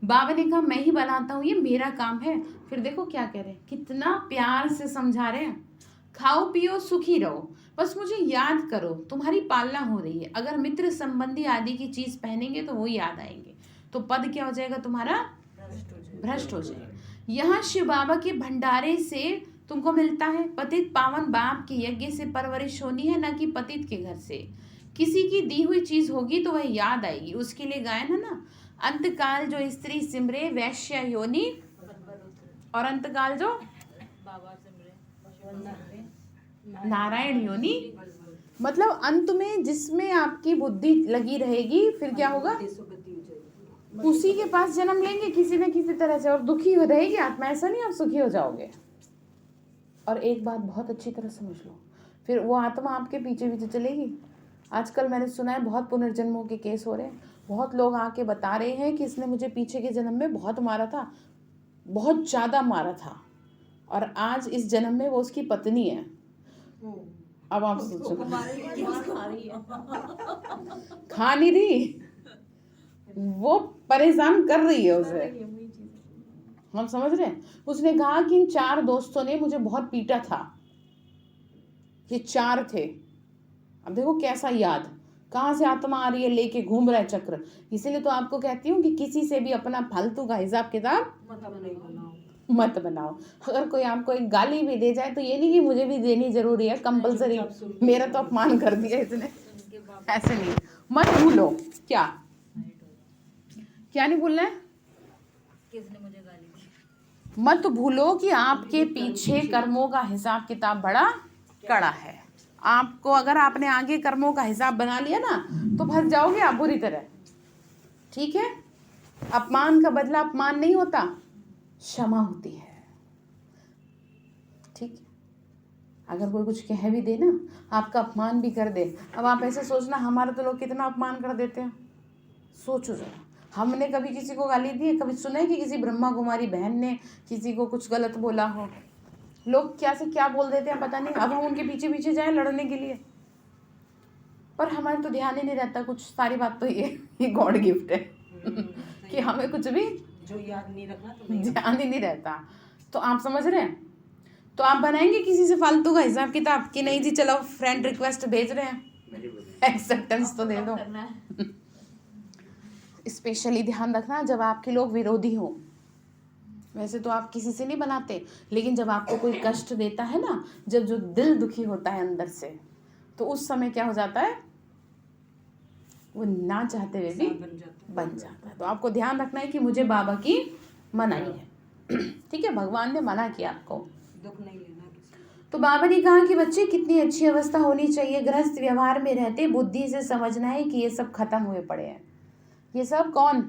बाबा ने कहा मैं ही बनाता हूँ, ये मेरा काम है। फिर देखो क्या कह रहे हैं, कितना प्यार से समझा रहे हैं, खाओ पियो सुखी रहो, बस मुझे याद करो, तुम्हारी पालना हो रही है। अगर मित्र संबंधी आदि की चीज पहनेंगे तो वो याद आएंगे, तो पद क्या हो जाएगा तुम्हारा? भ्रष्ट हो जाएगा। यहाँ शिव बाबा के भंडारे से तुमको मिलता है। पतित पावन बाप के यज्ञ से परवरिश होनी है, ना कि पतित के घर से। किसी की दी हुई चीज होगी तो वह याद आएगी। उसके लिए गायन है ना, अंतकाल जो स्त्री सिमरे वैश्य योनि, और अंतकाल जो बाबा सिमरे नारायण योनि। मतलब अंत में जिसमें आपकी बुद्धि लगी रहेगी, फिर क्या होगा? सुगति हो जाएगी। उसी के पास जन्म लेंगे किसी न किसी तरह से, और दुखी हो रहेगी आत्मा। ऐसा नहीं आप सुखी हो जाओगे। और एक बात बहुत अच्छी तरह समझ लो, फिर वो आत्मा आपके पीछे पीछे चलेगी। आजकल मैंने सुना है बहुत पुनर्जन्मों के केस हो रहे हैं, बहुत लोग आके बता रहे हैं कि इसने मुझे पीछे के जन्म में बहुत मारा था, बहुत ज़्यादा मारा था, और आज इस जन्म में वो उसकी पत्नी है। अब आप सोचो, खा नहीं रही, वो परेशान कर रही है उसे। हम समझ रहे हैं? उसने कहा कि इन 4 दोस्तों ने मुझे बहुत पीटा था, ये 4 थे। अब देखो कैसा याद, कहाँ से आत्मा आ रही है, लेके घूम रहा है चक्र। इसीलिए तो आपको कहती हूँ कि किसी से भी अपना फालतू का हिसाब किताब मत बनाओ। अगर कोई आपको एक गाली भी दे जाए तो ये नहीं कि मुझे भी देनी जरूरी है, कंपलसरी, मेरा तो अपमान कर दिया इसने, ऐसे नहीं। मत भूलो, क्या नहीं भूलना है? किसने मुझे गाली दी? मत भूलो कि आपके पीछे कर्मों का हिसाब किताब बड़ा कड़ा है। आपको अगर आपने आगे कर्मों का हिसाब बना लिया ना, तो फंस जाओगे आप बुरी तरह। ठीक है? अपमान का बदला अपमान नहीं होता, क्षमा होती है। ठीक है? अगर कोई कुछ कह भी दे ना, आपका अपमान भी कर दे, अब आप ऐसे सोचना हमारे तो लोग कितना अपमान कर देते हैं। सोचो जरा, हमने कभी किसी को गाली दी है? कभी सुना है कि किसी ब्रह्मा कुमारी बहन ने किसी को कुछ गलत बोला हो? लोग क्या से क्या बोल देते हैं पता नहीं। अब हम उनके पीछे पीछे जाएं लड़ने के लिए, पर हमारे तो ध्यान ही नहीं रहता कुछ। सारी बात तो ये गॉड गिफ्ट है कि हमें कुछ भी जो याद नहीं रखना तो नहीं ध्यान ही नहीं रहता। तो आप समझ रहे हैं? तो आप बनाएंगे किसी से फालतू का हिसाब किताब कि नहीं जी चलो फ्रेंड रिक्वेस्ट भेज रहे हैं, नहीं बनेगा। एक्सेप्टेंस तो दे दो। करना है। स्पेशली ध्यान रखना जब आपके लोग विरोधी हो। वैसे तो आप किसी से नहीं बनाते, लेकिन जब आपको कोई कष्ट देता है ना, जब जो दिल दुखी होता है अंदर से, तो उस समय क्या हो जाता है, वो ना चाहते हुए भी बन जाता है। तो आपको ध्यान रखना है कि मुझे बाबा की मनाही है। ठीक है, भगवान ने मना किया आपको, दुख नहीं लेना किसी। तो बाबा ने कहा कि बच्चे कितनी अच्छी अवस्था होनी चाहिए, गृहस्थ व्यवहार में रहते बुद्धि से समझना है कि ये सब खत्म हुए पड़े हैं। ये सब कौन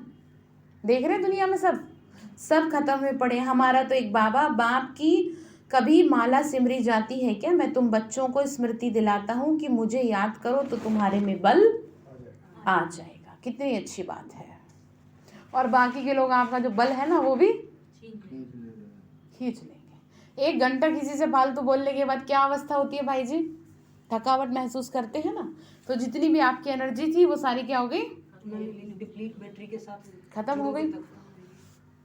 देख रहे हैं दुनिया में, सब खत्म हुए पड़े हैं। हमारा तो एक बाबा, बाप की कभी माला सिमरी जाती है क्या? मैं तुम बच्चों को स्मृति दिलाता हूँ कि मुझे याद करो तो तुम्हारे में बल आ जाएगा। कितनी अच्छी बात है। और बाकी के लोग आपका जो बल है ना वो भी खींच लेंगे। 1 घंटा किसी से फालतू बोलने के बाद क्या अवस्था होती है भाई जी? थकावट महसूस करते हैं ना। तो जितनी भी आपकी एनर्जी थी वो सारी क्या हो गई? डिप्लीट बैटरी के साथ खत्म हो गई।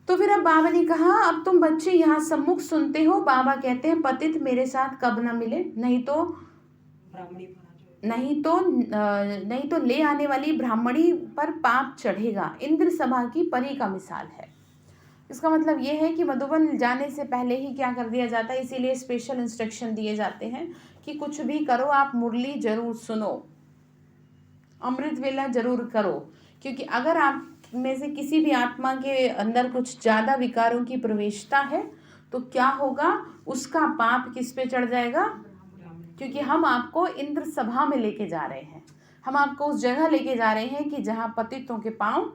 तो फिर अब बाबा ने कहा, अब तुम बच्चे यहाँ सम्मुख सुनते हो। बाबा कहते हैं पतित मेरे साथ कब न मिले, नहीं तो ले आने वाली ब्राह्मणी पर पाप चढ़ेगा। इंद्र सभा की परी का मिसाल है। इसका मतलब ये है कि मधुबन जाने से पहले ही क्या कर दिया जाता है, इसीलिए स्पेशल इंस्ट्रक्शन दिए जाते हैं कि कुछ भी करो आप मुरली जरूर सुनो, अमृत वेला जरूर करो। क्योंकि अगर आप में से किसी भी आत्मा के अंदर कुछ ज़्यादा विकारों की प्रवेशता है तो क्या होगा, उसका पाप किस पे चढ़ जाएगा? क्योंकि हम आपको इंद्र सभा में लेके जा रहे हैं, हम आपको उस जगह लेके जा रहे हैं कि जहाँ पतितों के पांव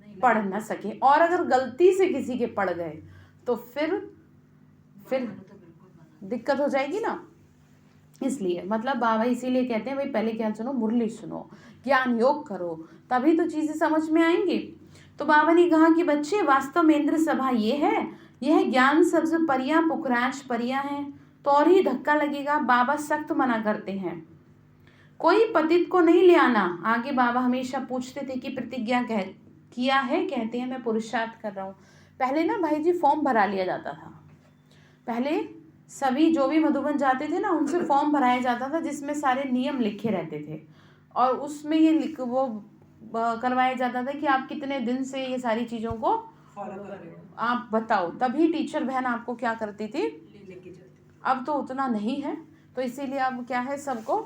पड़ न सके। और अगर गलती से किसी के पड़ गए तो फिर दिक्कत हो जाएगी ना। इसलिए मतलब बाबा इसीलिए कहते हैं भाई पहले क्या सुनो, मुरली सुनो, ज्ञान योग करो, तभी तो चीज़ें समझ में आएंगी। तो बाबा ने कहा कि बच्चे वास्तव में इंद्र सभा ये है, यह ज्ञान सबसे परियां पुखराज परियां हैं, तो और ही धक्का लगेगा। बाबा सख्त मना करते हैं, कोई पतित को नहीं ले आना। आगे बाबा हमेशा पूछते थे कि प्रतिज्ञा किया है? कहते हैं मैं पुरुषार्थ कर रहा हूँ। पहले ना भाई जी फॉर्म भरा लिया जाता था। पहले सभी जो भी मधुबन जाते थे ना उनसे फॉर्म भराया जाता था जिसमें सारे नियम लिखे रहते थे, और उसमें ये वो करवाया जाता था कि आप कितने दिन से ये सारी चीज़ों को फॉलो कर रहे हो, आप बताओ। तभी टीचर बहन आपको क्या करती थी। लेके चलते। अब तो उतना नहीं है, तो इसीलिए अब क्या है सबको,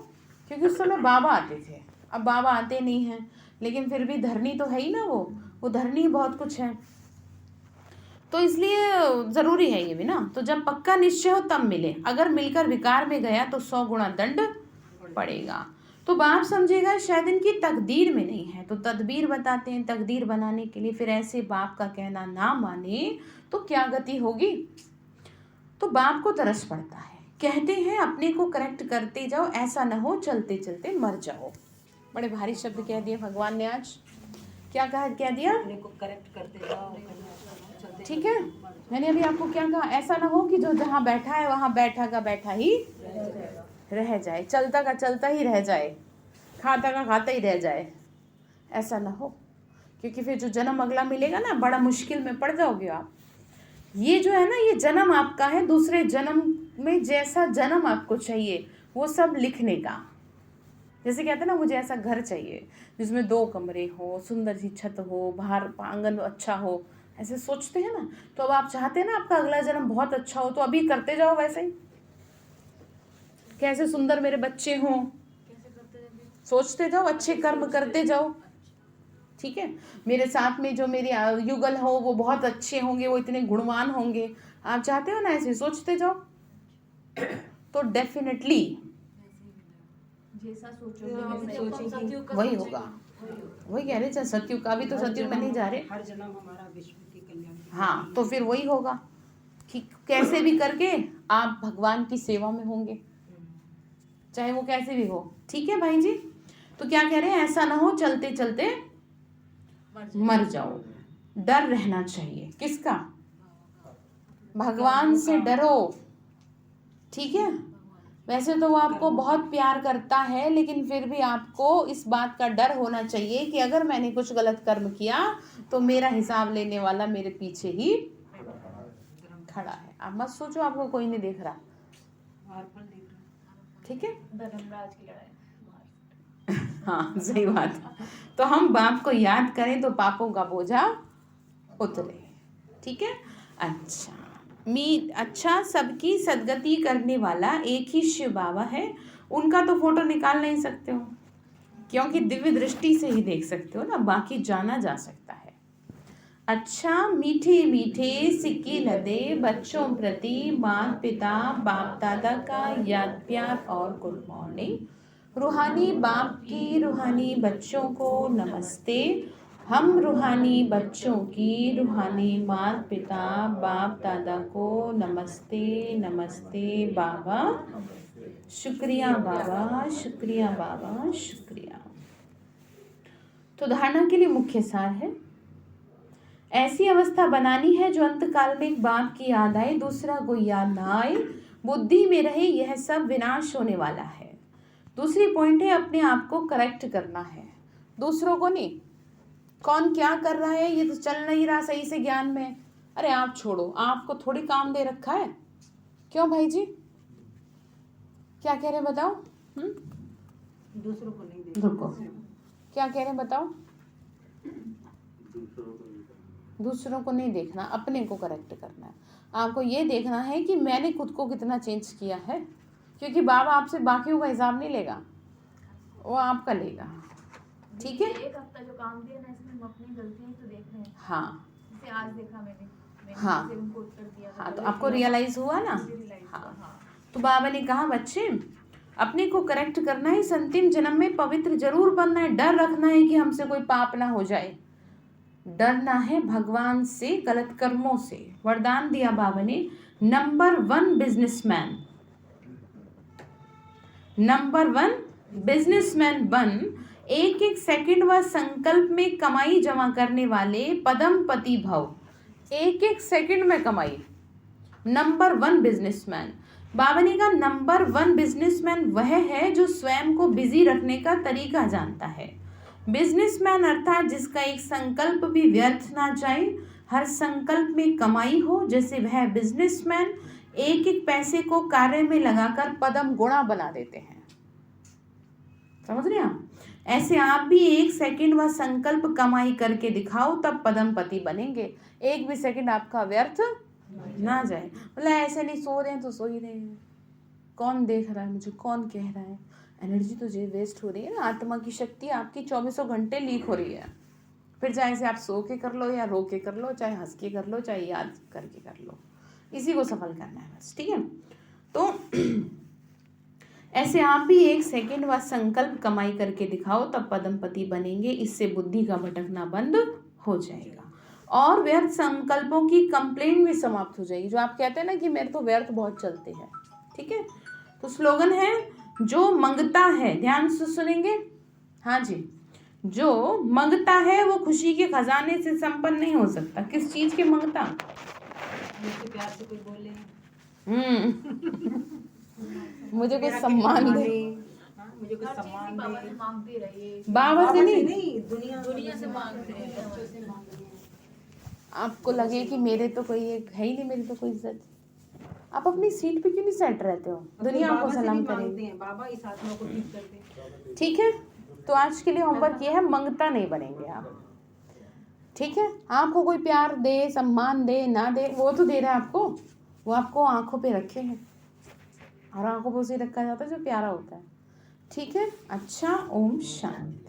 क्योंकि उस समय बाबा आते थे, अब बाबा आते नहीं हैं, लेकिन फिर भी धरनी तो है ही ना, वो धरनी बहुत कुछ है, तो इसलिए ज़रूरी है ये भी ना। तो जब पक्का निश्चय हो तब मिले, अगर मिलकर विकार में गया तो 100 गुना दंड पड़ेगा। तो बाप समझेगा शायद इनकी तकदीर में नहीं है, तो तदबीर बताते हैं तकदीर बनाने के लिए। फिर ऐसे बाप का कहना ना माने तो क्या गति होगी। तो बाप को तरस पड़ता है, कहते हैं अपने को करेक्ट करते जाओ, ऐसा न हो चलते चलते मर जाओ। बड़े भारी शब्द कह दिए भगवान ने आज। क्या कह दिया? अपने को करेक्ट करते जाओ, चलते ठीक है, मैंने अभी आपको क्या कहा, ऐसा ना हो कि जो जहाँ बैठा है वहाँ बैठा का बैठा ही रह जाए, चलता का चलता ही रह जाए, खाता का खाता ही रह जाए, ऐसा ना हो। क्योंकि फिर जो जन्म अगला मिलेगा ना, बड़ा मुश्किल में पड़ जाओगे आप। ये जो है ना, ये जन्म आपका है, दूसरे जन्म में जैसा जन्म आपको चाहिए वो सब लिखने का। जैसे कहते हैं ना, मुझे ऐसा घर चाहिए जिसमें 2 कमरे हो, सुंदर सी छत हो, बाहर आंगन अच्छा हो, ऐसे सोचते हैं ना। तो अब आप चाहते हैं ना आपका अगला जन्म बहुत अच्छा हो, तो अभी करते जाओ वैसे ही, कैसे सुंदर मेरे बच्चे हों, सोचते जाओ, अच्छे कर्म करते जाओ। ठीक है, मेरे साथ में जो मेरे युगल हो वो बहुत अच्छे होंगे, वो इतने गुणवान होंगे, आप चाहते हो ना, ऐसे सोचते जाओ, तो डेफिनेटली जैसा सोचेंगे वही होगा। वही कह रहे, सत्युग का भी तो सत्युग में नहीं जा रहे। हर जन्म हमारा विश्व के कल्याण के लिए। हाँ, तो फिर वही होगा कि कैसे भी करके आप भगवान की सेवा में होंगे, चाहे वो कैसे भी हो। ठीक है भाई जी, तो क्या कह रहे हैं, ऐसा ना हो चलते चलते मर जाओ। डर रहना चाहिए, किसका? भगवान से डरो। ठीक है, वैसे तो वो आपको बहुत प्यार करता है, लेकिन फिर भी आपको इस बात का डर होना चाहिए कि अगर मैंने कुछ गलत कर्म किया तो मेरा हिसाब लेने वाला मेरे पीछे ही खड़ा है। आप मत सोचो आपको कोई नहीं देख रहा। ठीक है, धर्मराज की लड़ाई। हाँ सही बात। तो हम बाप को याद करें तो पापों का बोझा उतरे। ठीक है, अच्छा सबकी सदगति करने वाला एक ही शिव बाबा है, उनका तो फोटो निकाल नहीं सकते हो, क्योंकि दिव्य दृष्टि से ही देख सकते हो ना, बाकी जाना जा सकता है। अच्छा, मीठे मीठे सिक्के लदे बच्चों प्रति माता पिता बाप दादा का याद प्यार और गुड मॉर्निंग। रूहानी बाप की रूहानी बच्चों को नमस्ते। हम रूहानी बच्चों की रूहानी माता पिता बाप दादा को नमस्ते नमस्ते बाबा। शुक्रिया बाबा, शुक्रिया बाबा, शुक्रिया। तो धारणा के लिए मुख्य सार है, ऐसी अवस्था बनानी है जो अंतकाल में एक बाप की याद आए, दूसरा कोई याद ना आए, बुद्धि में रहे यह सब विनाश होने वाला है। दूसरी पॉइंट है अपने आप को करेक्ट करना है, दूसरों को नहीं। कौन क्या कर रहा है ये तो चल नहीं रहा सही से ज्ञान में, अरे आप छोड़ो, आपको थोड़ी काम दे रखा है। क्यों भाई जी, क्या कह रहे हैं बताओ? दूसरों को नहीं देते। रुको, क्या कह रहे हैं बताओ? दूसरों को नहीं देखना, अपने को करेक्ट करना है। आपको ये देखना है कि मैंने खुद को कितना चेंज किया है, क्योंकि बाबा आपसे बाकियों का हिसाब नहीं लेगा, वो आपका लेगा। ठीक है, एक हफ्ता जो काम दिया ना, इसमें हम अपनी गलतियां तो देख रहे हैं। हाँ जैसे आज देखा मैंने हाँ जैसे उनको उत्तर दिया था, हाँ, तो आपको रियलाइज हुआ ना। realize हुआ, हाँ, तो बाबा ने कहा बच्चे अपने को करेक्ट करना है, इस अंतिम जन्म में पवित्र जरूर बनना है। डर रखना है कि हमसे कोई पाप ना हो जाए, डरना है भगवान से, गलत कर्मों से। वरदान दिया बाबा ने, नंबर 1 बिजनेसमैन, नंबर 1 बिजनेसमैन बन, एक एक सेकंड व संकल्प में कमाई जमा करने वाले पदमपति भव। एक एक सेकंड में कमाई, नंबर 1 बिजनेसमैन। बाबा ने कहा नंबर 1 बिजनेसमैन वह है जो स्वयं को बिजी रखने का तरीका जानता है। बिजनेसमैन अर्थात जिसका एक संकल्प भी व्यर्थ ना जाए, हर संकल्प में कमाई हो। जैसे वह बिजनेसमैन एक एक पैसे को कार्य में लगाकर पदम गुणा बना देते हैं। समझ रहे हैं आप? ऐसे आप भी एक सेकंड व संकल्प कमाई करके दिखाओ, तब पदमपति बनेंगे। एक भी सेकंड आपका व्यर्थ ना जाए। मतलब ऐसे नहीं सो रहे हैं तो सो ही रहे हैं, कौन देख रहा है मुझे, कौन कह रहा है, एनर्जी तो जो वेस्ट हो रही है ना। आत्मा की शक्ति आपकी 24 घंटे लीक हो रही है। फिर चाहे से आप सो के कर लो या रो के कर लो, चाहे हंस के कर लो, चाहे याद करके कर लो, इसी को सफल करना है बस। ठीक है, तो ऐसे आप भी एक सेकंड व संकल्प कमाई करके दिखाओ, तब पदमपति बनेंगे। इससे बुद्धि का भटकना बंद हो जाएगा और व्यर्थ संकल्पों की कंप्लेंट भी समाप्त हो जाएगी। जो आप कहते हैं ना कि मेरे तो व्यर्थ बहुत चलते हैं, ठीक है, तो स्लोगन है, जो मंगता है, ध्यान से सुनेंगे, हाँ जी, जो मंगता है वो खुशी के खजाने से संपन्न नहीं हो सकता। किस चीज के मंगता? मुझसे प्यार से कोई बोले, मुझे कुछ सम्मान दे, हाँ, मुझे कुछ सम्मान बाबा दे। से मांगते रहिए, बाबा से नहीं, दुनिया से मांगते हैं, बच्चों से मांग रहे हैं। आपको लगे कि मेरे तो कोई एक है ही नहीं, मेरी तो कोई इज्जत, आप अपनी सीट पे क्यों नहीं सेट रहते हो? दुनिया आपको सलाम करेगी। हैं, बाबा इस आत्मा को ठीक कर दे। ठीक है, तो आज के लिए होमवर्क ये है, मंगता नहीं बनेंगे आप। ठीक है, आपको कोई प्यार दे, सम्मान दे, ना दे, वो तो दे रहा है आपको, वो आपको आंखों पे रखे हैं और आंखों पे उसे रखा जाता है जो प्यारा होता है। ठीक है, अच्छा, ओम शांति।